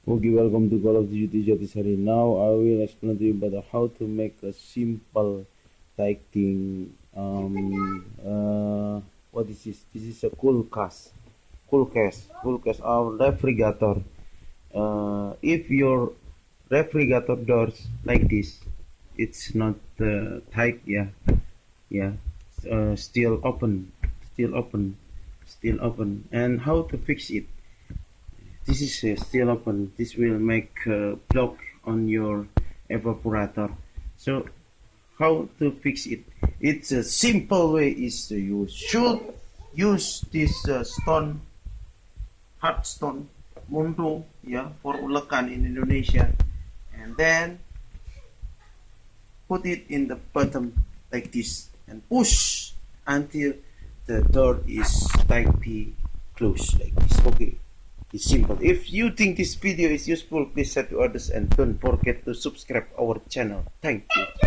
Okay, welcome to Call of Duty Jatisari. Now I will explain to you about how to make a simple lighting. What is this? This is a cool case of refrigerator. If your refrigerator doors like this, it's not tight. Yeah. Still open, still open. And how to fix it? This is still open. This will make block on your evaporator. So how to fix it? It's a simple way is you should use this hard stone mundu, yeah, for ulekan in Indonesia, and then put it in the bottom like this and push until the door is tightly closed like this. Okay. It's simple. If you think this video is useful, please share to others and don't forget to subscribe our channel. Thank you.